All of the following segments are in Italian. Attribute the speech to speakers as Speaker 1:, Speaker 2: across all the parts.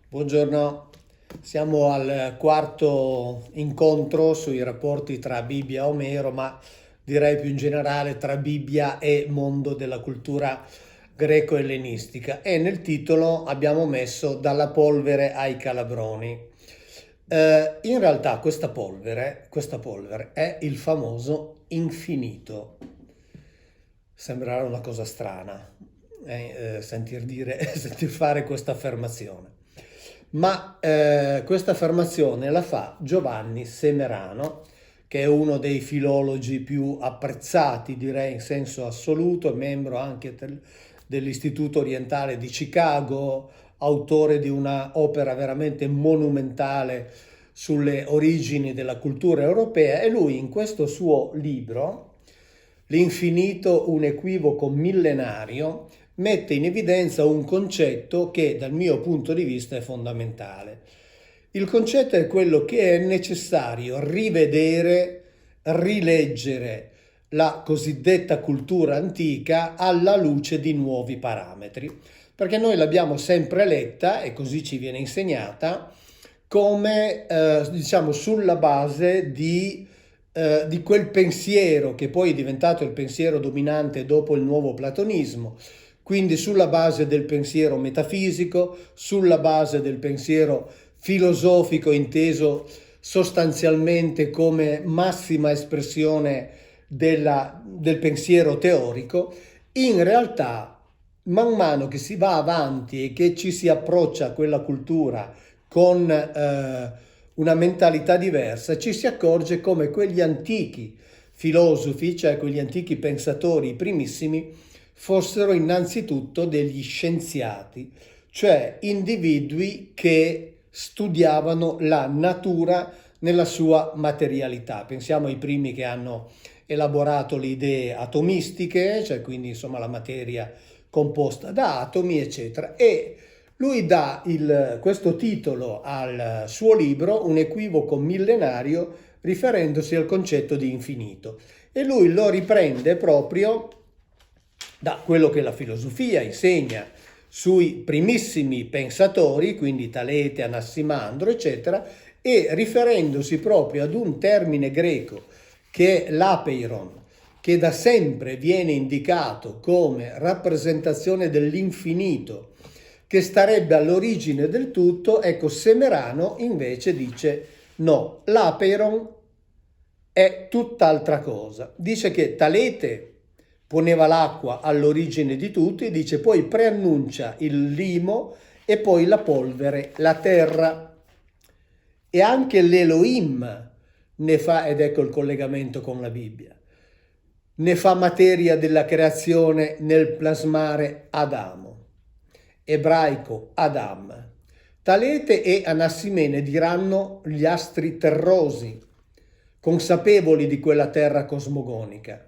Speaker 1: Buongiorno, siamo al quarto incontro sui rapporti tra Bibbia e Omero, ma direi più in generale tra Bibbia e mondo della cultura greco-ellenistica. E nel titolo abbiamo messo Dalla polvere ai calabroni. In realtà questa polvere è il famoso infinito. Sembrerà una cosa strana sentir fare questa affermazione. Ma questa affermazione la fa Giovanni Semerano, che è uno dei filologi più apprezzati, direi in senso assoluto, membro anche dell'Istituto Orientale di Chicago, autore di una opera veramente monumentale sulle origini della cultura europea, e lui in questo suo libro, L'infinito, un equivoco millenario, mette in evidenza un concetto che dal mio punto di vista è fondamentale. Il concetto è quello che è necessario rivedere, rileggere la cosiddetta cultura antica alla luce di nuovi parametri, perché noi l'abbiamo sempre letta, e così ci viene insegnata, come diciamo sulla base di quel pensiero che poi è diventato il pensiero dominante dopo il nuovo platonismo, quindi sulla base del pensiero metafisico, sulla base del pensiero filosofico inteso sostanzialmente come massima espressione del pensiero teorico. In realtà, man mano che si va avanti e che ci si approccia a quella cultura con una mentalità diversa, ci si accorge come quegli antichi filosofi, cioè quegli antichi pensatori primissimi, fossero innanzitutto degli scienziati, cioè individui che studiavano la natura nella sua materialità. Pensiamo ai primi che hanno elaborato le idee atomistiche, cioè quindi insomma la materia composta da atomi, eccetera. E lui dà questo titolo al suo libro, Un equivoco millenario, riferendosi al concetto di infinito. E lui lo riprende proprio da quello che la filosofia insegna sui primissimi pensatori, quindi Talete, Anassimandro, eccetera, e riferendosi proprio ad un termine greco che è l'apeiron, che da sempre viene indicato come rappresentazione dell'infinito, che starebbe all'origine del tutto. Ecco, Semerano invece dice no, l'apeiron è tutt'altra cosa. Dice che Talete poneva l'acqua all'origine di tutto e dice poi preannuncia il limo e poi la polvere, la terra. E anche l'Elohim ne fa, ed ecco il collegamento con la Bibbia, ne fa materia della creazione nel plasmare Adamo, ebraico Adam. Talete e Anassimene diranno gli astri terrosi, consapevoli di quella terra cosmogonica.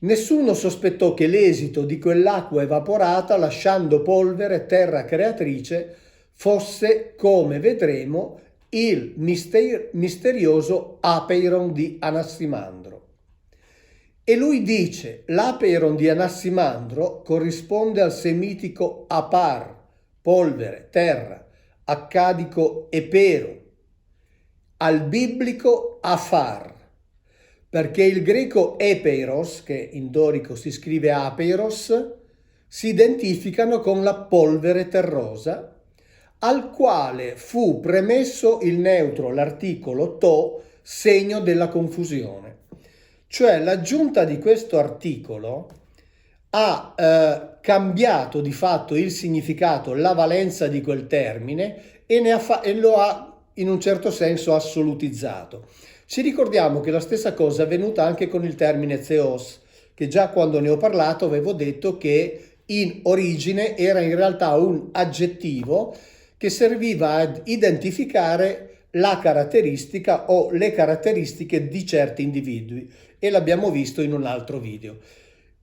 Speaker 1: Nessuno sospettò che l'esito di quell'acqua evaporata, lasciando polvere, terra creatrice, fosse, come vedremo, il misterioso apeiron di Anassimandro. E lui dice, l'apeiron di Anassimandro corrisponde al semitico apar, polvere, terra, accadico epero, al biblico afar, perché il greco epeiros, che in dorico si scrive apeiros, si identificano con la polvere terrosa, al quale fu premesso il neutro, l'articolo to, segno della confusione. Cioè l'aggiunta di questo articolo ha cambiato di fatto il significato, la valenza di quel termine e lo ha in un certo senso assolutizzato. Ci ricordiamo che la stessa cosa è avvenuta anche con il termine theos, che già quando ne ho parlato avevo detto che in origine era in realtà un aggettivo che serviva ad identificare la caratteristica o le caratteristiche di certi individui, e l'abbiamo visto in un altro video.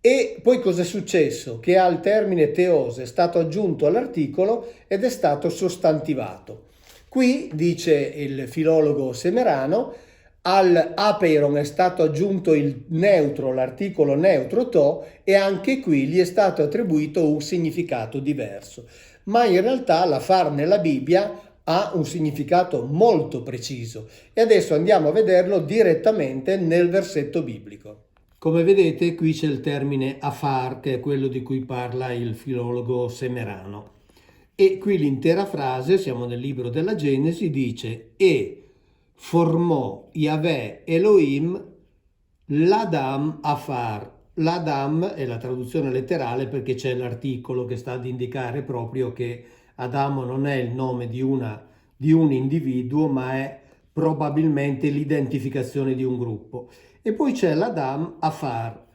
Speaker 1: E poi cosa è successo? Che al termine theos è stato aggiunto all'articolo ed è stato sostantivato. Qui, dice il filologo Semerano, al apeiron è stato aggiunto il neutro, l'articolo neutro to, e anche qui gli è stato attribuito un significato diverso. Ma in realtà la far nella Bibbia ha un significato molto preciso e adesso andiamo a vederlo direttamente nel versetto biblico. Come vedete, qui c'è il termine afar, che è quello di cui parla il filologo Semerano. E qui l'intera frase, siamo nel libro della Genesi, dice: e formò Yahweh Elohim l'Adam afar. L'Adam è la traduzione letterale perché c'è l'articolo che sta ad indicare proprio che Adamo non è il nome di un individuo, ma è probabilmente l'identificazione di un gruppo. E poi c'è l'Adam afar,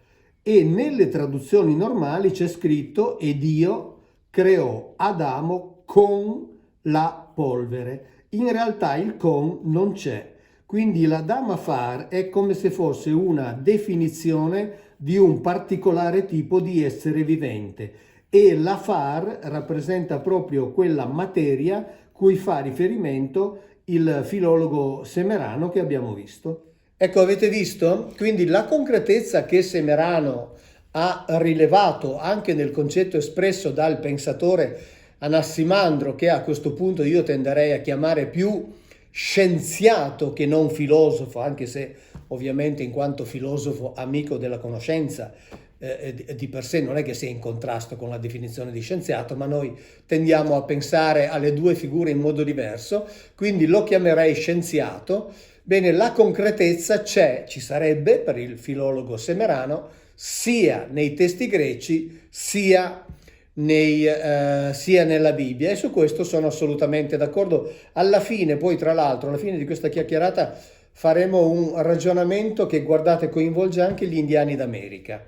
Speaker 1: e nelle traduzioni normali c'è scritto: e Dio creò Adamo con la polvere. In realtà il con non c'è, quindi l'Adam afar è come se fosse una definizione di un particolare tipo di essere vivente, e l'afar rappresenta proprio quella materia cui fa riferimento il filologo Semerano che abbiamo visto. Ecco, avete visto? Quindi la concretezza che Semerano ha rilevato anche nel concetto espresso dal pensatore Anassimandro, che a questo punto io tenderei a chiamare più scienziato che non filosofo, anche se ovviamente in quanto filosofo amico della conoscenza di per sé non è che sia in contrasto con la definizione di scienziato, ma noi tendiamo a pensare alle due figure in modo diverso, quindi lo chiamerei scienziato. Bene, la concretezza ci sarebbe per il filologo Semerano sia nei testi greci sia nella Bibbia, e su questo sono assolutamente d'accordo. Alla fine, poi tra l'altro, alla fine di questa chiacchierata faremo un ragionamento che, guardate, coinvolge anche gli indiani d'America.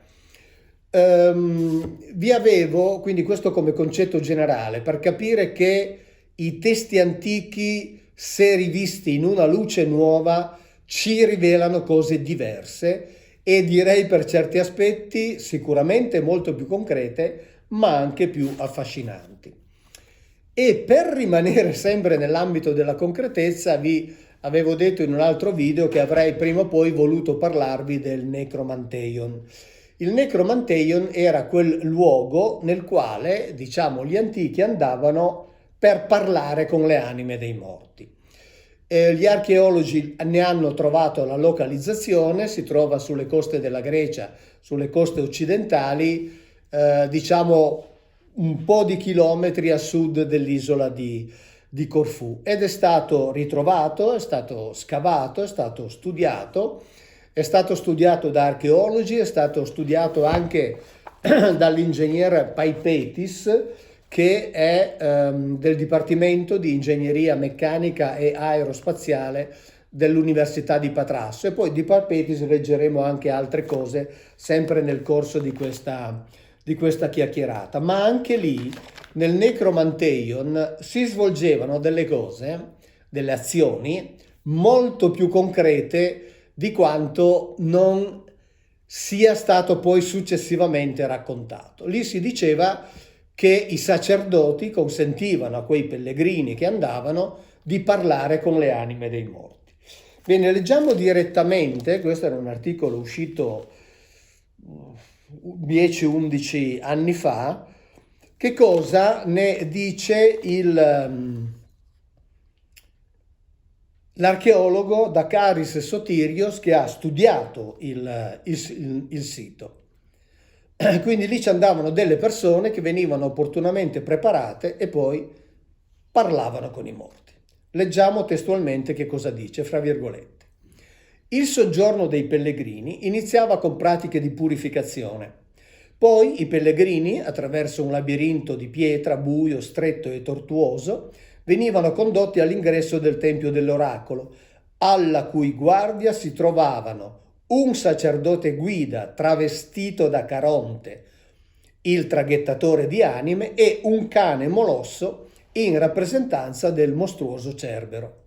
Speaker 1: Vi avevo quindi questo come concetto generale per capire che i testi antichi, se rivisti in una luce nuova, ci rivelano cose diverse e direi per certi aspetti sicuramente molto più concrete, ma anche più affascinanti. E per rimanere sempre nell'ambito della concretezza, vi avevo detto in un altro video che avrei prima o poi voluto parlarvi del Necromanteion. Il Necromanteion era quel luogo nel quale, diciamo, gli antichi andavano per parlare con le anime dei morti. Gli archeologi ne hanno trovato la localizzazione, si trova sulle coste della Grecia, sulle coste occidentali, diciamo un po' di chilometri a sud dell'isola di Corfù, ed è stato ritrovato, è stato scavato, è stato studiato da archeologi, è stato studiato anche dall'ingegnere Paipetis, che è del Dipartimento di Ingegneria Meccanica e Aerospaziale dell'Università di Patrasso, e poi di Paipetis leggeremo anche altre cose sempre nel corso di questa chiacchierata. Ma anche lì nel Necromanteion si svolgevano delle cose, delle azioni molto più concrete di quanto non sia stato poi successivamente raccontato. Lì si diceva che i sacerdoti consentivano a quei pellegrini che andavano di parlare con le anime dei morti. Bene, leggiamo direttamente, questo era un articolo uscito 10-11 anni fa, che cosa ne dice l'archeologo Dakaris Sotirios, che ha studiato il sito. Quindi lì ci andavano delle persone che venivano opportunamente preparate e poi parlavano con i morti. Leggiamo testualmente che cosa dice, fra virgolette. Il soggiorno dei pellegrini iniziava con pratiche di purificazione. Poi i pellegrini, attraverso un labirinto di pietra buio, stretto e tortuoso, venivano condotti all'ingresso del Tempio dell'Oracolo, alla cui guardia si trovavano un sacerdote guida travestito da Caronte, il traghettatore di anime, e un cane molosso in rappresentanza del mostruoso Cerbero.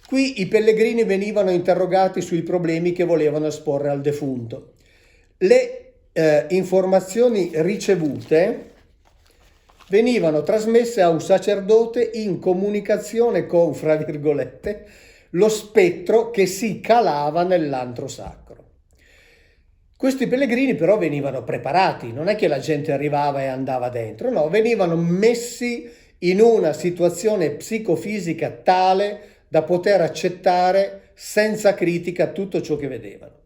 Speaker 1: Qui i pellegrini venivano interrogati sui problemi che volevano esporre al defunto. Le informazioni ricevute venivano trasmesse a un sacerdote in comunicazione con, fra virgolette, lo spettro che si calava nell'antro sacro. Questi pellegrini però venivano preparati, non è che la gente arrivava e andava dentro, no, venivano messi in una situazione psicofisica tale da poter accettare senza critica tutto ciò che vedevano.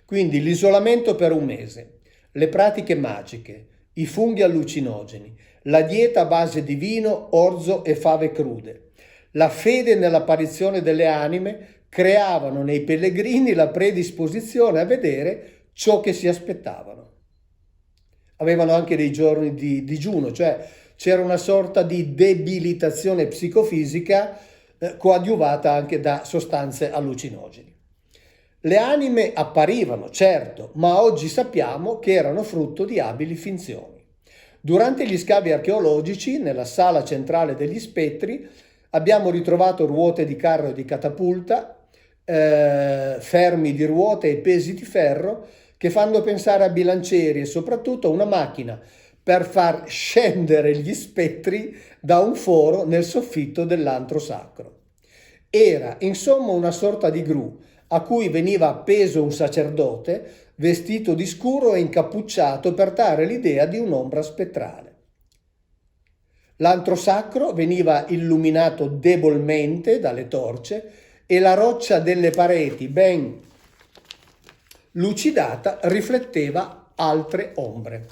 Speaker 1: Quindi l'isolamento per un mese, le pratiche magiche, i funghi allucinogeni, la dieta a base di vino, orzo e fave crude, la fede nell'apparizione delle anime creavano nei pellegrini la predisposizione a vedere ciò che si aspettavano. Avevano anche dei giorni di digiuno, cioè c'era una sorta di debilitazione psicofisica coadiuvata anche da sostanze allucinogene. Le anime apparivano, certo, ma oggi sappiamo che erano frutto di abili finzioni. Durante gli scavi archeologici, nella sala centrale degli spettri, abbiamo ritrovato ruote di carro e di catapulta, fermi di ruote e pesi di ferro che fanno pensare a bilancieri e soprattutto a una macchina per far scendere gli spettri da un foro nel soffitto dell'antro sacro. Era insomma una sorta di gru a cui veniva appeso un sacerdote vestito di scuro e incappucciato per dare l'idea di un'ombra spettrale. L'antro sacro veniva illuminato debolmente dalle torce e la roccia delle pareti, ben lucidata, rifletteva altre ombre.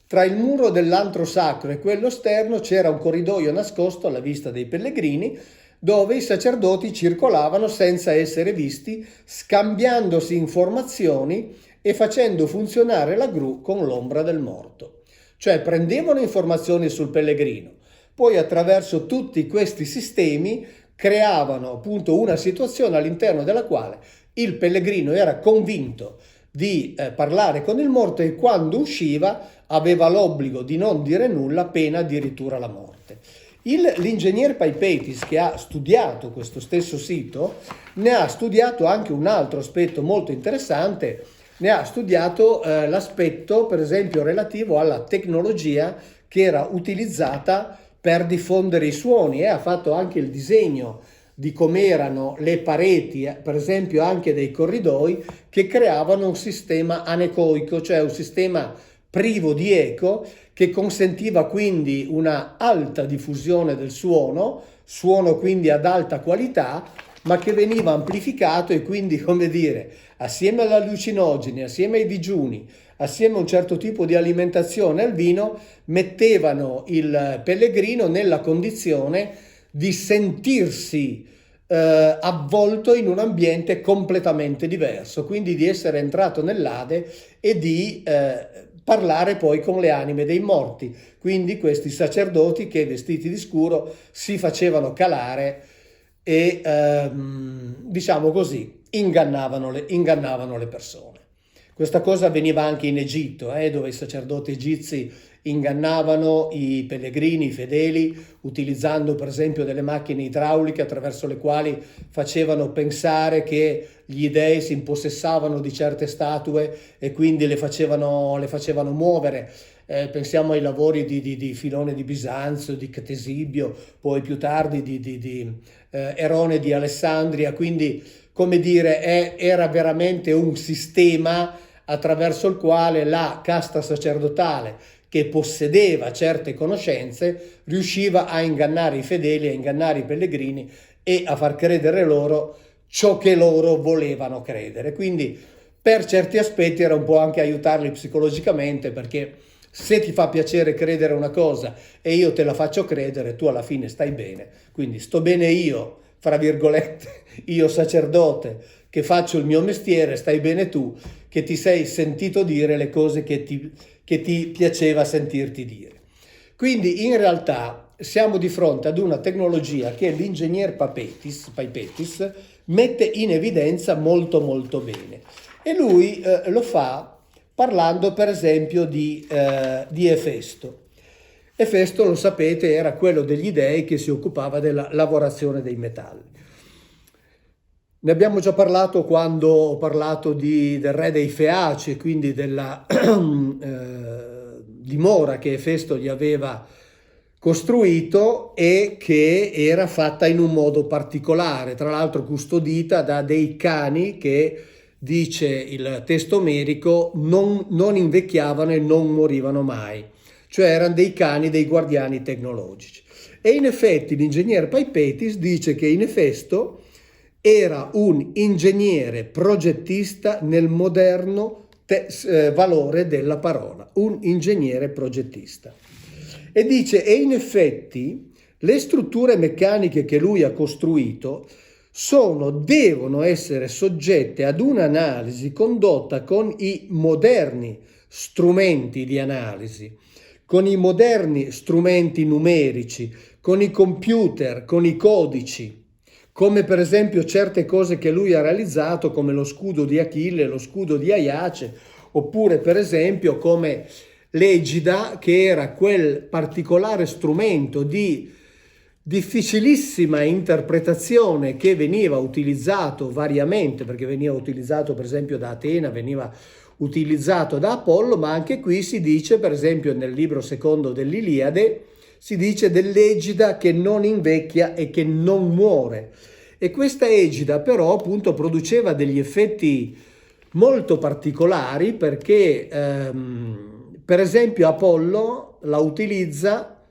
Speaker 1: Tra il muro dell'antro sacro e quello esterno c'era un corridoio nascosto alla vista dei pellegrini, dove i sacerdoti circolavano senza essere visti, scambiandosi informazioni e facendo funzionare la gru con l'ombra del morto. Cioè prendevano informazioni sul pellegrino, poi attraverso tutti questi sistemi creavano appunto una situazione all'interno della quale il pellegrino era convinto di parlare con il morto e quando usciva aveva l'obbligo di non dire nulla, pena addirittura la morte. L'ingegner Paipetis, che ha studiato questo stesso sito, ne ha studiato anche un altro aspetto molto interessante, ne ha studiato l'aspetto per esempio relativo alla tecnologia che era utilizzata per diffondere i suoni e ha fatto anche il disegno di come erano le pareti, per esempio anche dei corridoi, che creavano un sistema anecoico, cioè un sistema privo di eco che consentiva quindi una alta diffusione del suono quindi ad alta qualità, ma che veniva amplificato e quindi, come dire, assieme agli allucinogeni, assieme ai digiuni, assieme a un certo tipo di alimentazione al vino, mettevano il pellegrino nella condizione di sentirsi avvolto in un ambiente completamente diverso, quindi di essere entrato nell'Ade e di parlare poi con le anime dei morti. Quindi questi sacerdoti che vestiti di scuro si facevano calare e diciamo così ingannavano le persone. Questa cosa avveniva anche in Egitto, dove i sacerdoti egizi ingannavano i pellegrini, i fedeli, utilizzando per esempio delle macchine idrauliche attraverso le quali facevano pensare che gli dei si impossessavano di certe statue e quindi le facevano muovere. Pensiamo ai lavori di Filone di Bisanzio, di Ctesibio, poi più tardi di Erone di Alessandria, quindi come dire era veramente un sistema attraverso il quale la casta sacerdotale che possedeva certe conoscenze riusciva a ingannare i fedeli, a ingannare i pellegrini e a far credere loro ciò che loro volevano credere. Quindi per certi aspetti era un po' anche aiutarli psicologicamente, perché se ti fa piacere credere una cosa e io te la faccio credere, tu alla fine stai bene. Quindi sto bene io, fra virgolette, io sacerdote che faccio il mio mestiere, stai bene tu che ti sei sentito dire le cose che ti piaceva sentirti dire. Quindi in realtà siamo di fronte ad una tecnologia che l'ingegner Paipetis mette in evidenza molto molto bene e lui lo fa parlando per esempio di Efesto. Efesto, lo sapete, era quello degli dei che si occupava della lavorazione dei metalli. Ne abbiamo già parlato quando ho parlato del re dei Feaci, quindi della dimora che Efesto gli aveva costruito e che era fatta in un modo particolare, tra l'altro custodita da dei cani che, dice il testo omerico, non invecchiavano e non morivano mai, cioè erano dei cani, dei guardiani tecnologici. E in effetti l'ingegner Paipetis dice che in Efesto era un ingegnere progettista nel moderno valore della parola, un ingegnere progettista. E dice, e in effetti le strutture meccaniche che lui ha costruito devono essere soggette ad un'analisi condotta con i moderni strumenti di analisi, con i moderni strumenti numerici, con i computer, con i codici, come per esempio certe cose che lui ha realizzato, come lo scudo di Achille, lo scudo di Aiace, oppure per esempio come l'egida, che era quel particolare strumento di difficilissima interpretazione che veniva utilizzato variamente, perché veniva utilizzato per esempio da Atena, veniva utilizzato da Apollo, ma anche qui si dice, per esempio nel libro secondo dell'Iliade, si dice dell'egida che non invecchia e che non muore. E questa egida però appunto produceva degli effetti molto particolari perché per esempio Apollo la utilizza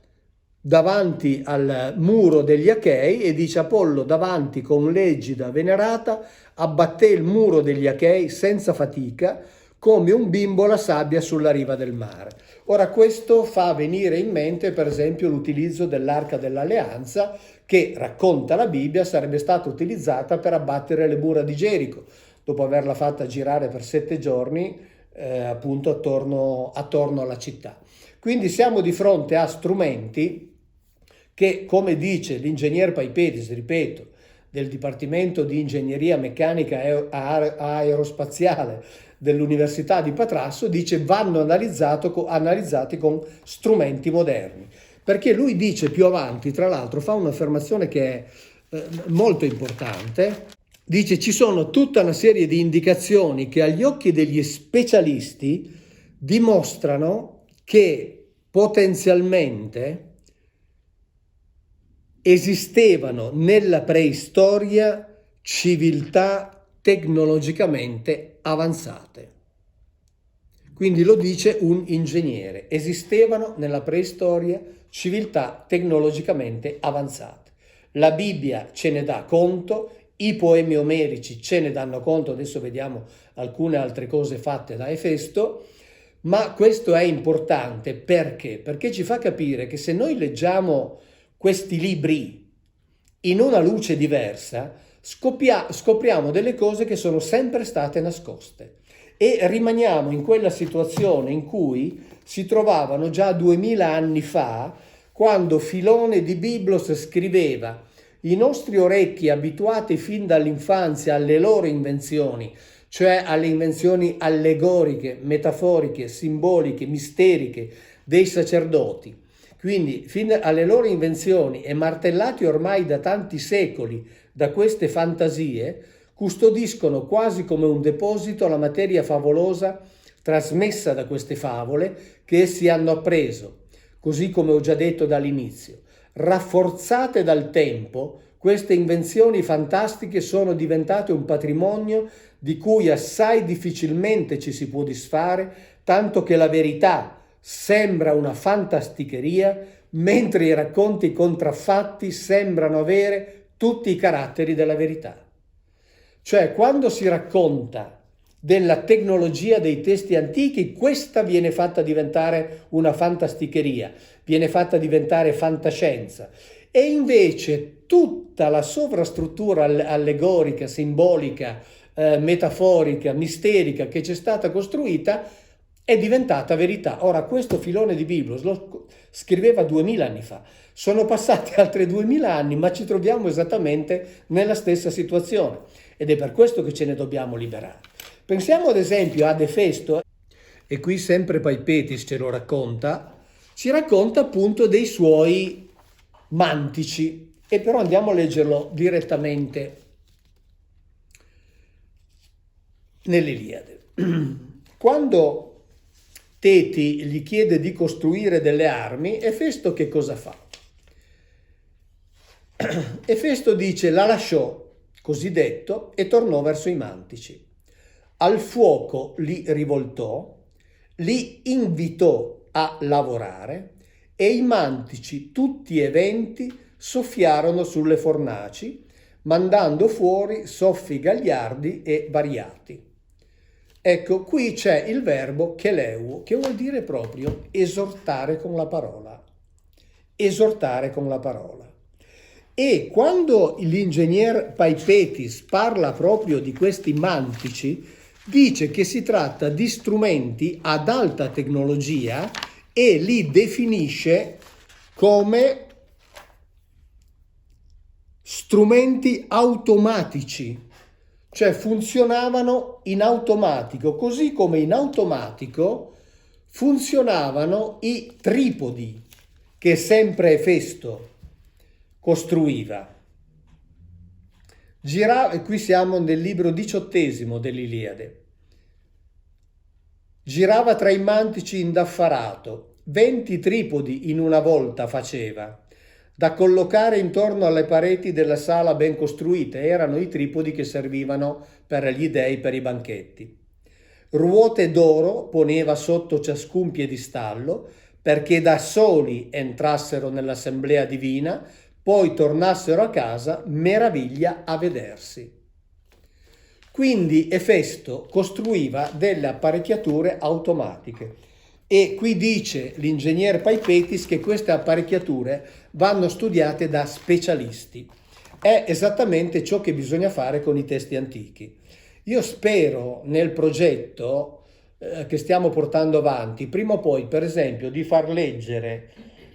Speaker 1: davanti al muro degli Achei e dice Apollo davanti con l'egida venerata abbatté il muro degli Achei senza fatica come un bimbo la sabbia sulla riva del mare. Ora questo fa venire in mente per esempio l'utilizzo dell'Arca dell'Alleanza che, racconta la Bibbia, sarebbe stata utilizzata per abbattere le mura di Gerico, dopo averla fatta girare per 7 giorni appunto attorno alla città. Quindi siamo di fronte a strumenti che, come dice l'ingegner Paipetis, ripeto, del Dipartimento di Ingegneria Meccanica Aerospaziale dell'Università di Patrasso, dice vanno analizzati con strumenti moderni. Perché lui dice più avanti, tra l'altro, fa un'affermazione che è molto importante, dice ci sono tutta una serie di indicazioni che agli occhi degli specialisti dimostrano che potenzialmente esistevano nella preistoria civiltà tecnologicamente avanzate. Quindi lo dice un ingegnere, esistevano nella preistoria civiltà tecnologicamente avanzate. La Bibbia ce ne dà conto, i poemi omerici ce ne danno conto, adesso vediamo alcune altre cose fatte da Efesto, ma questo è importante perché? Perché ci fa capire che se noi leggiamo questi libri in una luce diversa, scopriamo delle cose che sono sempre state nascoste e rimaniamo in quella situazione in cui si trovavano già 2000 anni fa, quando Filone di Biblos scriveva: i nostri orecchi, abituati fin dall'infanzia alle loro invenzioni, cioè alle invenzioni allegoriche, metaforiche, simboliche, misteriche dei sacerdoti, quindi fin alle loro invenzioni e martellati ormai da tanti secoli da queste fantasie, custodiscono quasi come un deposito la materia favolosa trasmessa da queste favole che essi hanno appreso, così come ho già detto dall'inizio. Rafforzate dal tempo, queste invenzioni fantastiche sono diventate un patrimonio di cui assai difficilmente ci si può disfare, tanto che la verità sembra una fantasticheria, mentre i racconti contraffatti sembrano avere tutti i caratteri della verità. Cioè, quando si racconta della tecnologia dei testi antichi, questa viene fatta diventare una fantasticheria, viene fatta diventare fantascienza. E invece tutta la sovrastruttura allegorica, simbolica, metaforica, misterica che c'è stata costruita è diventata verità. Ora, questo Filone di Biblos lo scriveva 2000 anni fa. Sono passati altri 2000 anni, ma ci troviamo esattamente nella stessa situazione. Ed è per questo che ce ne dobbiamo liberare. Pensiamo ad esempio ad Efesto, e qui sempre Paipetis ce lo racconta, ci racconta appunto dei suoi mantici, e però andiamo a leggerlo direttamente nell'Iliade. Quando Teti gli chiede di costruire delle armi e Festo che cosa fa? Efesto dice: la lasciò, così detto, e tornò verso i mantici. Al fuoco li rivoltò, li invitò a lavorare e i mantici, tutti e 20, soffiarono sulle fornaci, mandando fuori soffi gagliardi e variati. Ecco, qui c'è il verbo cheleu, che vuol dire proprio esortare con la parola. Esortare con la parola. E quando l'ingegner Paipetis parla proprio di questi mantici, dice che si tratta di strumenti ad alta tecnologia e li definisce come strumenti automatici, cioè funzionavano in automatico, così come in automatico funzionavano i tripodi che sempre Efesto costruiva. E qui siamo nel libro 18 dell'Iliade. Girava tra i mantici indaffarato, 20 tripodi in una volta faceva, da collocare intorno alle pareti della sala ben costruite. Erano i tripodi che servivano per gli dei per i banchetti. Ruote d'oro poneva sotto ciascun piedistallo, perché da soli entrassero nell'assemblea divina, poi tornassero a casa, meraviglia a vedersi. Quindi Efesto costruiva delle apparecchiature automatiche e qui dice l'ingegner Paipetis che queste apparecchiature vanno studiate da specialisti. È esattamente ciò che bisogna fare con i testi antichi. Io spero nel progetto che stiamo portando avanti, prima o poi, per esempio, di far leggere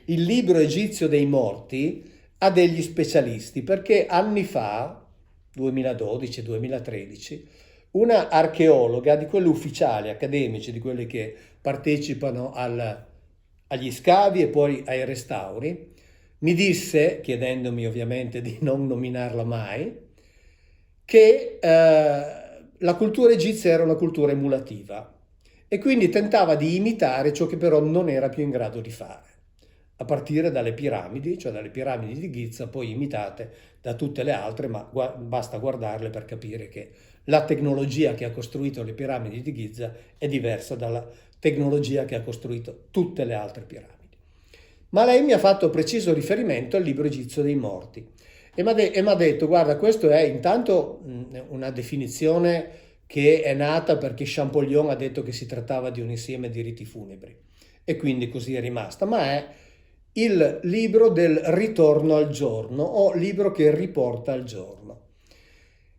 Speaker 1: il libro egizio dei morti a degli specialisti, perché anni fa, 2012-2013, una archeologa di quelli ufficiali, accademici, di quelli che partecipano agli scavi e poi ai restauri, mi disse, chiedendomi ovviamente di non nominarla mai, che la cultura egizia era una cultura emulativa e quindi tentava di imitare ciò che però non era più in grado di fare, a partire dalle piramidi, cioè dalle piramidi di Giza, poi imitate da tutte le altre, ma basta guardarle per capire che la tecnologia che ha costruito le piramidi di Giza è diversa dalla tecnologia che ha costruito tutte le altre piramidi. Ma lei mi ha fatto preciso riferimento al libro egizio dei morti e mi ha detto: guarda, questo è intanto una definizione che è nata perché Champollion ha detto che si trattava di un insieme di riti funebri e quindi così è rimasta, ma è il libro del ritorno al giorno o libro che riporta al giorno.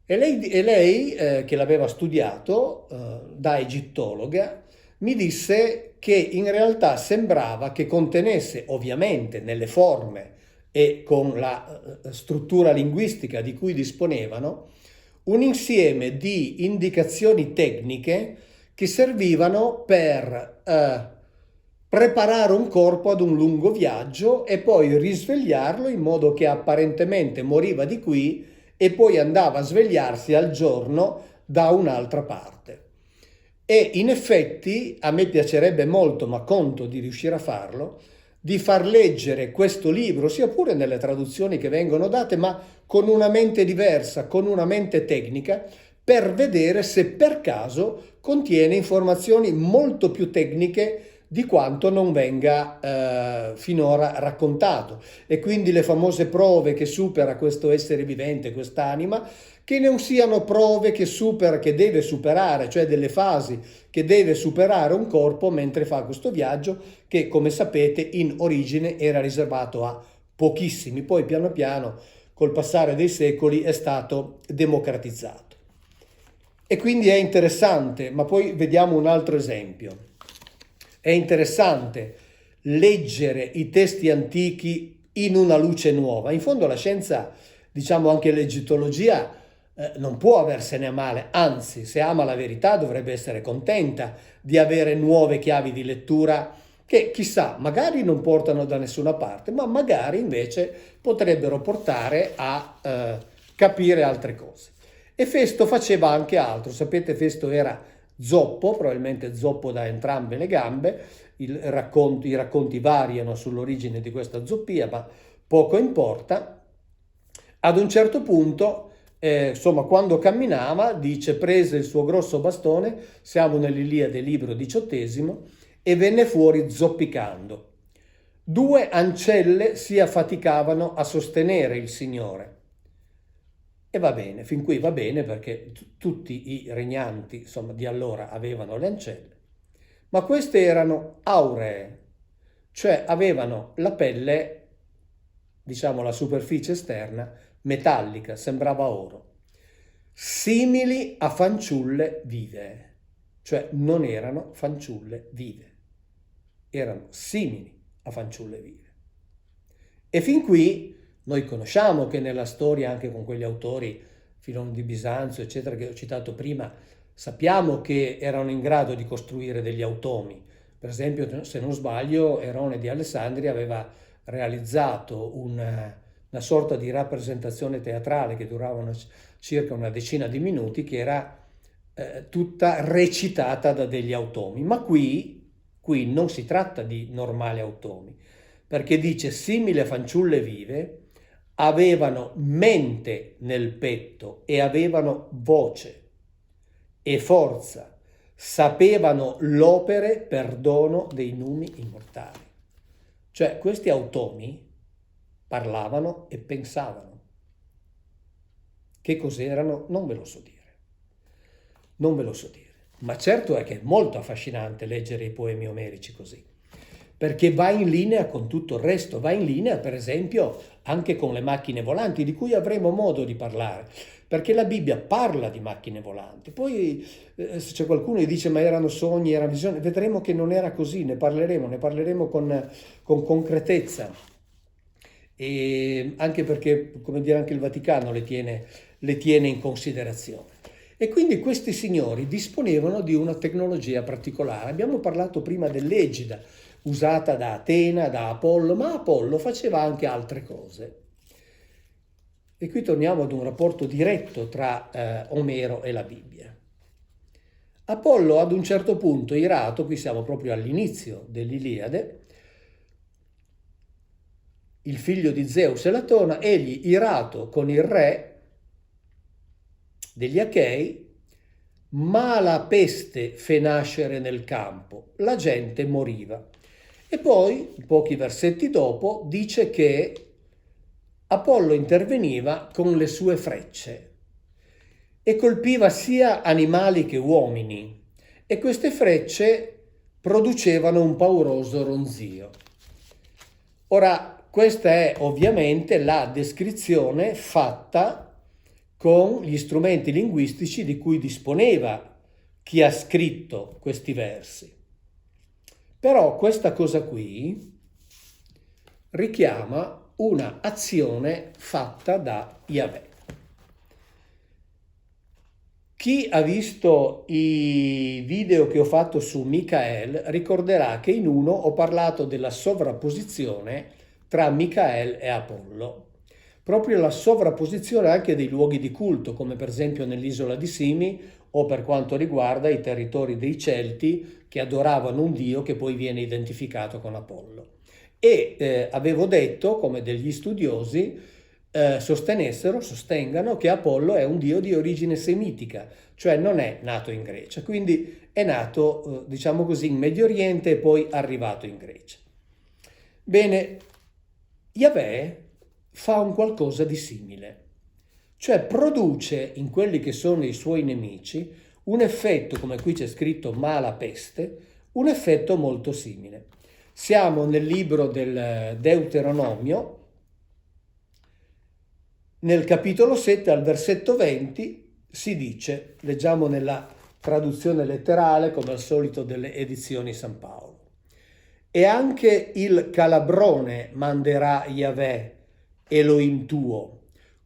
Speaker 1: E lei che l'aveva studiato da egittologa, mi disse che in realtà sembrava che contenesse, ovviamente nelle forme e con la struttura linguistica di cui disponevano, un insieme di indicazioni tecniche che servivano per preparare un corpo ad un lungo viaggio e poi risvegliarlo in modo che apparentemente moriva di qui e poi andava a svegliarsi al giorno da un'altra parte. E in effetti a me piacerebbe molto, ma conto di riuscire a farlo, di far leggere questo libro, sia pure nelle traduzioni che vengono date, ma con una mente diversa, con una mente tecnica, per vedere se per caso contiene informazioni molto più tecniche di quanto non venga finora raccontato. E quindi le famose prove che supera questo essere vivente, quest'anima, che non siano prove che deve superare, cioè delle fasi che deve superare un corpo mentre fa questo viaggio, che come sapete in origine era riservato a pochissimi, poi piano piano col passare dei secoli è stato democratizzato. E quindi è interessante, ma poi vediamo un altro esempio. È interessante leggere i testi antichi in una luce nuova. In fondo la scienza, diciamo anche l'egittologia, non può aversene a male, anzi, se ama la verità dovrebbe essere contenta di avere nuove chiavi di lettura che chissà, magari non portano da nessuna parte, ma magari invece potrebbero portare a capire altre cose. E Festo faceva anche altro, sapete, Festo era zoppo, probabilmente zoppo da entrambe le gambe, i racconti variano sull'origine di questa zoppia, ma poco importa. Ad un certo punto, insomma, quando camminava, dice, prese il suo grosso bastone, siamo nell'Iliade, libro 18, e venne fuori zoppicando. 2 ancelle si affaticavano a sostenere il Signore. E va bene, fin qui va bene perché tutti i regnanti, insomma, di allora avevano le ancelle, ma queste erano auree, cioè avevano la pelle, diciamo la superficie esterna, metallica, sembrava oro, simili a fanciulle vive, cioè non erano fanciulle vive, erano simili a fanciulle vive. E fin qui noi conosciamo che nella storia, anche con quegli autori, Filone di Bisanzio, eccetera, che ho citato prima, sappiamo che erano in grado di costruire degli automi. Per esempio, se non sbaglio, Erone di Alessandria aveva realizzato una sorta di rappresentazione teatrale che durava circa una decina di minuti, che era tutta recitata da degli automi. Ma qui non si tratta di normali automi, perché dice simili a fanciulle vive, avevano mente nel petto e avevano voce e forza, sapevano l'opere per dono dei numi immortali. Cioè questi automi parlavano e pensavano. Che cos'erano? Non ve lo so dire. Non ve lo so dire. Ma certo è che è molto affascinante leggere i poemi omerici così, perché va in linea con tutto il resto, va in linea per esempio anche con le macchine volanti, di cui avremo modo di parlare, perché la Bibbia parla di macchine volanti. Poi se c'è qualcuno che dice ma erano sogni, erano visioni, vedremo che non era così, ne parleremo con concretezza, e anche perché, come dire, anche il Vaticano le tiene in considerazione. E quindi questi signori disponevano di una tecnologia particolare. Abbiamo parlato prima dell'egida, usata da Atena, da Apollo, ma Apollo faceva anche altre cose. E qui torniamo ad un rapporto diretto tra Omero e la Bibbia. Apollo ad un certo punto, irato, qui siamo proprio all'inizio dell'Iliade, il figlio di Zeus e Latona, egli irato con il re degli Achei, mala peste fe nascere nel campo, la gente moriva. E poi, pochi versetti dopo, dice che Apollo interveniva con le sue frecce e colpiva sia animali che uomini, e queste frecce producevano un pauroso ronzio. Ora, questa è ovviamente la descrizione fatta con gli strumenti linguistici di cui disponeva chi ha scritto questi versi. Però questa cosa qui richiama una azione fatta da Yahweh. Chi ha visto i video che ho fatto su Michael ricorderà che in uno ho parlato della sovrapposizione tra Michael e Apollo. Proprio la sovrapposizione anche dei luoghi di culto, come per esempio nell'isola di Simi o per quanto riguarda i territori dei Celti che adoravano un dio che poi viene identificato con Apollo. E avevo detto, come degli studiosi sostengano che Apollo è un dio di origine semitica, cioè non è nato in Grecia, quindi è nato, diciamo così, in Medio Oriente e poi arrivato in Grecia. Bene, Yahweh fa un qualcosa di simile, cioè produce in quelli che sono i suoi nemici un effetto, come qui c'è scritto mala peste, un effetto molto simile. Siamo nel libro del Deuteronomio, nel capitolo 7 al versetto 20 si dice, leggiamo nella traduzione letterale come al solito delle edizioni San Paolo: e anche il calabrone manderà Yahweh Elohim tuo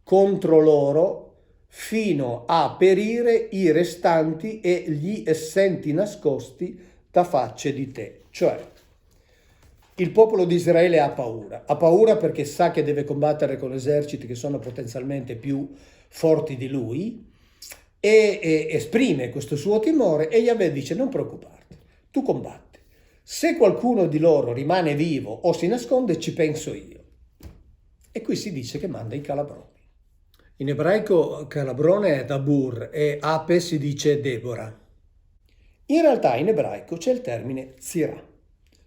Speaker 1: contro loro fino a perire i restanti e gli essenti nascosti da facce di te. Cioè il popolo di Israele ha paura perché sa che deve combattere con eserciti che sono potenzialmente più forti di lui, e esprime questo suo timore e Yahweh dice: non preoccuparti, tu combatti. Se qualcuno di loro rimane vivo o si nasconde, ci penso io. E qui si dice che manda i calabroni. In ebraico calabrone è Dabur e ape si dice Deborah. In realtà in ebraico c'è il termine zirah,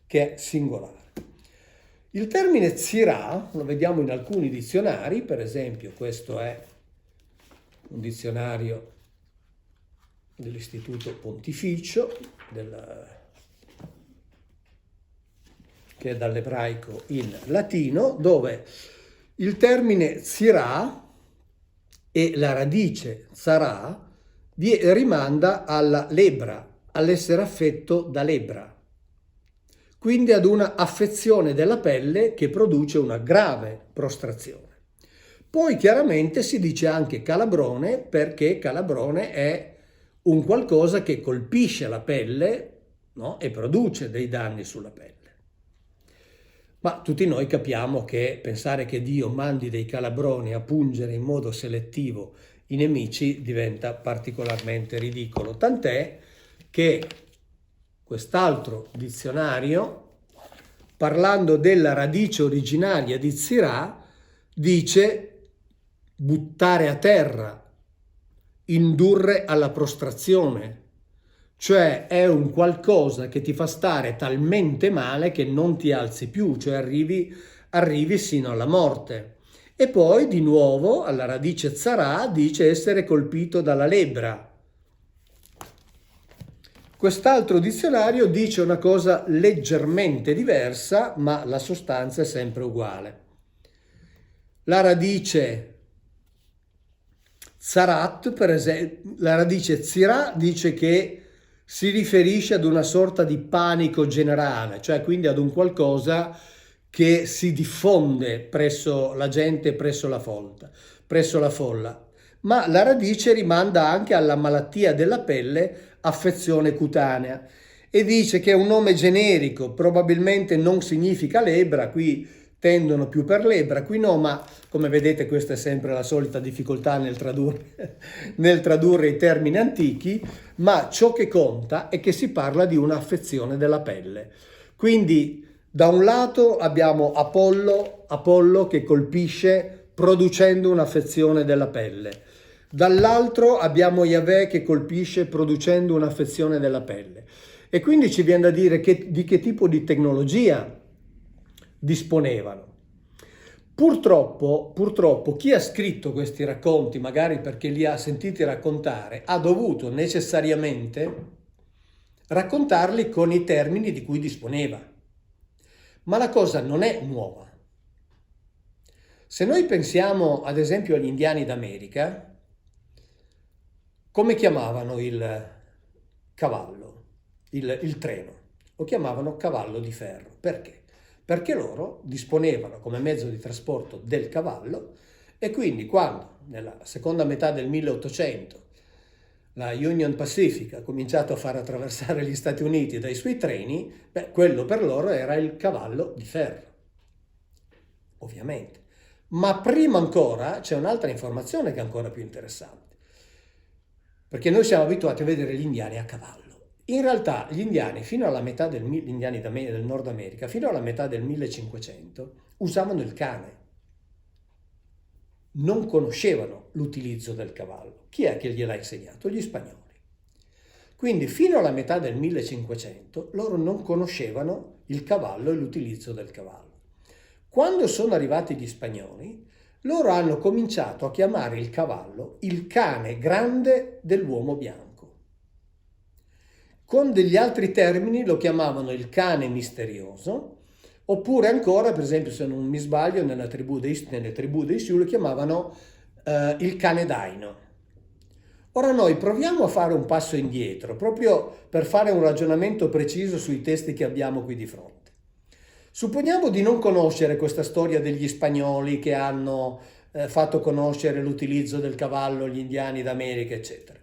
Speaker 1: che è singolare. Il termine zirah lo vediamo in alcuni dizionari, per esempio questo è un dizionario dell'Istituto Pontificio, che è dall'ebraico in latino, dove il termine zirah e la radice zarà rimanda alla lebbra, all'essere affetto da lebbra, quindi ad una affezione della pelle che produce una grave prostrazione. Poi chiaramente si dice anche calabrone perché calabrone è un qualcosa che colpisce la pelle, no? E produce dei danni sulla pelle. Ma tutti noi capiamo che pensare che Dio mandi dei calabroni a pungere in modo selettivo i nemici diventa particolarmente ridicolo, tant'è che quest'altro dizionario, parlando della radice originaria di zirah, dice buttare a terra, indurre alla prostrazione, cioè è un qualcosa che ti fa stare talmente male che non ti alzi più, cioè arrivi sino alla morte. E poi di nuovo alla radice zarà dice essere colpito dalla lebbra. Quest'altro dizionario dice una cosa leggermente diversa, ma la sostanza è sempre uguale. La radice zarat, per esempio, la radice zirà dice che si riferisce ad una sorta di panico generale, cioè quindi ad un qualcosa che si diffonde presso la gente, presso la folla. Ma la radice rimanda anche alla malattia della pelle, affezione cutanea, e dice che è un nome generico, probabilmente non significa lebbra, qui tendono più per lebbra, qui no, ma come vedete questa è sempre la solita difficoltà nel tradurre i termini antichi, ma ciò che conta è che si parla di un'affezione della pelle. Quindi da un lato abbiamo Apollo che colpisce producendo un'affezione della pelle, dall'altro abbiamo Yahweh che colpisce producendo un'affezione della pelle. E quindi ci viene da dire di che tipo di tecnologia disponevano. Purtroppo chi ha scritto questi racconti, magari perché li ha sentiti raccontare, ha dovuto necessariamente raccontarli con i termini di cui disponeva. Ma la cosa non è nuova. Se noi pensiamo ad esempio agli indiani d'America, come chiamavano il cavallo, il treno? Lo chiamavano cavallo di ferro. Perché? Perché loro disponevano come mezzo di trasporto del cavallo e quindi quando nella seconda metà del 1800 la Union Pacific ha cominciato a far attraversare gli Stati Uniti dai suoi treni, quello per loro era il cavallo di ferro, ovviamente. Ma prima ancora c'è un'altra informazione che è ancora più interessante, perché noi siamo abituati a vedere gli indiani a cavallo. In realtà gli indiani, gli indiani del Nord America, fino alla metà del 1500, usavano il cane. Non conoscevano l'utilizzo del cavallo. Chi è che gliel'ha insegnato? Gli spagnoli. Quindi fino alla metà del 1500 loro non conoscevano il cavallo e l'utilizzo del cavallo. Quando sono arrivati gli spagnoli, loro hanno cominciato a chiamare il cavallo il cane grande dell'uomo bianco. Con degli altri termini lo chiamavano il cane misterioso, oppure ancora, per esempio, se non mi sbaglio, nelle tribù dei Sioux lo chiamavano il cane daino. Ora noi proviamo a fare un passo indietro, proprio per fare un ragionamento preciso sui testi che abbiamo qui di fronte. Supponiamo di non conoscere questa storia degli spagnoli che hanno fatto conoscere l'utilizzo del cavallo agli indiani d'America, eccetera.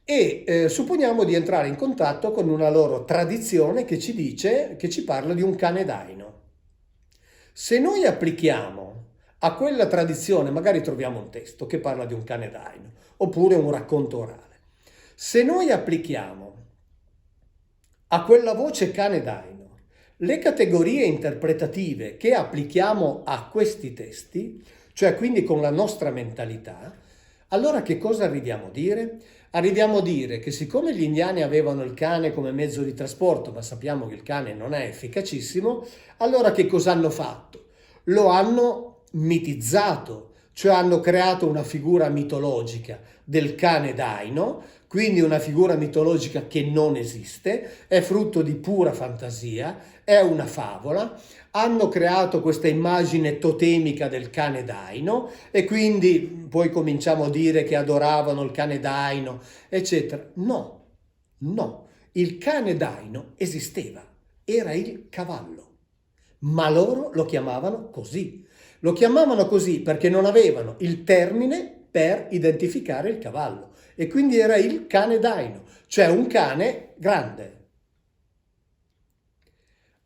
Speaker 1: E supponiamo di entrare in contatto con una loro tradizione che ci parla di un cane daino. Se noi applichiamo a quella tradizione magari troviamo un testo che parla di un cane daino, oppure un racconto orale. Se noi applichiamo a quella voce cane daino le categorie interpretative che applichiamo a questi testi, cioè quindi con la nostra mentalità, allora che cosa arriviamo a dire? Arriviamo a dire che siccome gli indiani avevano il cane come mezzo di trasporto, ma sappiamo che il cane non è efficacissimo, allora che cosa hanno fatto? Lo hanno mitizzato, cioè hanno creato una figura mitologica del cane daino, quindi una figura mitologica che non esiste, è frutto di pura fantasia, è una favola. Hanno creato questa immagine totemica del cane daino e quindi poi cominciamo a dire che adoravano il cane daino, eccetera. No, no, il cane daino esisteva, era il cavallo, ma loro lo chiamavano così. Lo chiamavano così perché non avevano il termine per identificare il cavallo e quindi era il cane daino, cioè un cane grande.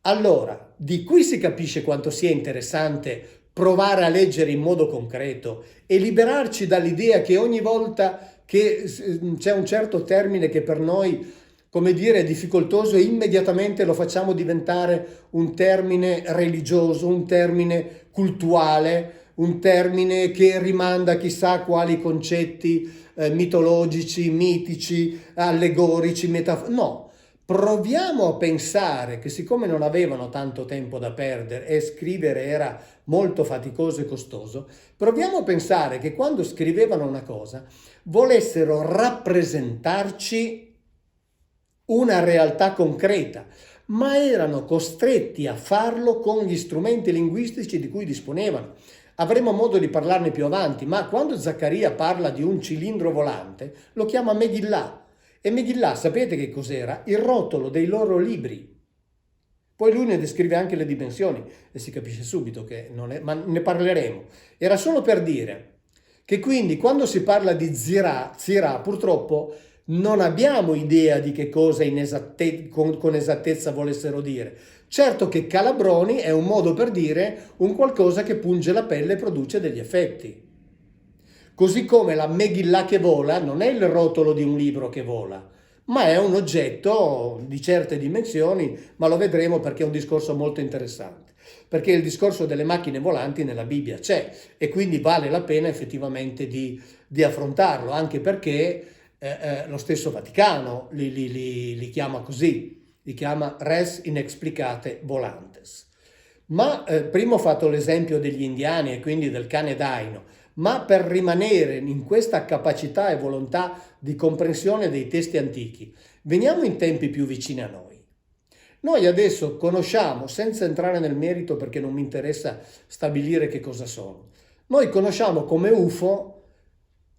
Speaker 1: Allora, di qui si capisce quanto sia interessante provare a leggere in modo concreto e liberarci dall'idea che ogni volta che c'è un certo termine che per noi, come dire, è difficoltoso, immediatamente lo facciamo diventare un termine religioso, un termine cultuale, un termine che rimanda a chissà quali concetti mitologici, mitici, allegorici, no. Proviamo a pensare che siccome non avevano tanto tempo da perdere e scrivere era molto faticoso e costoso, proviamo a pensare che quando scrivevano una cosa volessero rappresentarci una realtà concreta, ma erano costretti a farlo con gli strumenti linguistici di cui disponevano. Avremo modo di parlarne più avanti, ma quando Zaccaria parla di un cilindro volante, lo chiama Megillah. E Megillah, sapete che cos'era? Il rotolo dei loro libri. Poi lui ne descrive anche le dimensioni e si capisce subito che non è, ma ne parleremo. Era solo per dire che quindi quando si parla di Zirà, purtroppo non abbiamo idea di che cosa con esattezza volessero dire. Certo che calabroni è un modo per dire un qualcosa che punge la pelle e produce degli effetti. Così come la Megillah che vola non è il rotolo di un libro che vola, ma è un oggetto di certe dimensioni, ma lo vedremo perché è un discorso molto interessante. Perché il discorso delle macchine volanti nella Bibbia c'è e quindi vale la pena effettivamente di affrontarlo, anche perché lo stesso Vaticano li chiama così, li chiama res inexplicate volantes. Ma prima ho fatto l'esempio degli indiani e quindi del cane daino, ma per rimanere in questa capacità e volontà di comprensione dei testi antichi, veniamo in tempi più vicini a noi. Noi adesso conosciamo, senza entrare nel merito perché non mi interessa stabilire che cosa sono, noi conosciamo come UFO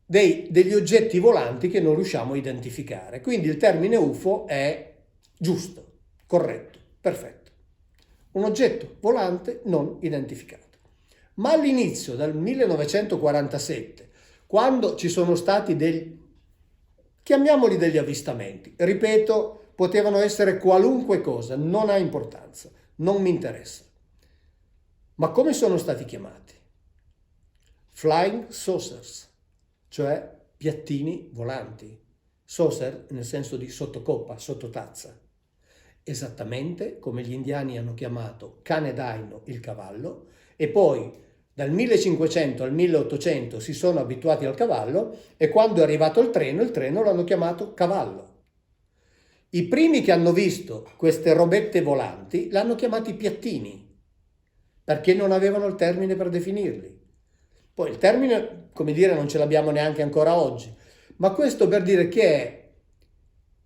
Speaker 1: degli oggetti volanti che non riusciamo a identificare. Quindi il termine UFO è giusto, corretto, perfetto. Un oggetto volante non identificato. Ma all'inizio, dal 1947, quando ci sono stati chiamiamoli degli avvistamenti, ripeto, potevano essere qualunque cosa, non ha importanza, non mi interessa. Ma come sono stati chiamati? Flying saucers, cioè piattini volanti. Saucer nel senso di sottocoppa, sottotazza. Esattamente come gli indiani hanno chiamato cane daino il cavallo e poi dal 1500 al 1800 si sono abituati al cavallo e quando è arrivato il treno l'hanno chiamato cavallo. I primi che hanno visto queste robette volanti l'hanno chiamati piattini perché non avevano il termine per definirli. Poi il termine, come dire, non ce l'abbiamo neanche ancora oggi, ma questo per dire che è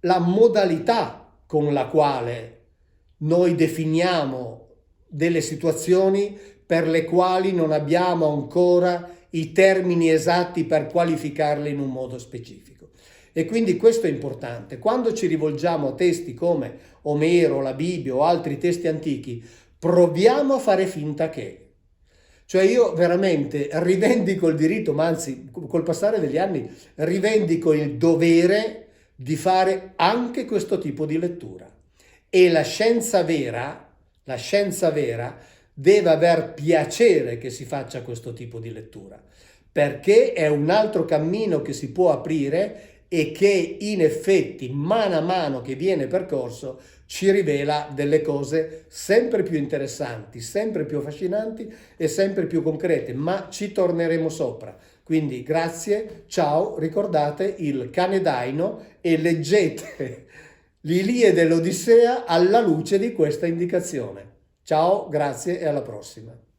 Speaker 1: la modalità con la quale noi definiamo delle situazioni per le quali non abbiamo ancora i termini esatti per qualificarle in un modo specifico. E quindi questo è importante. Quando ci rivolgiamo a testi come Omero, la Bibbia o altri testi antichi, proviamo a fare finta che. Cioè io veramente rivendico il diritto, ma anzi col passare degli anni rivendico il dovere di fare anche questo tipo di lettura. E la scienza vera deve aver piacere che si faccia questo tipo di lettura, perché è un altro cammino che si può aprire e che in effetti mano a mano che viene percorso ci rivela delle cose sempre più interessanti, sempre più affascinanti e sempre più concrete, ma ci torneremo sopra. Quindi grazie, ciao, ricordate il cane daino e leggete l'Iliade e l'Odissea alla luce di questa indicazione. Ciao, grazie e alla prossima.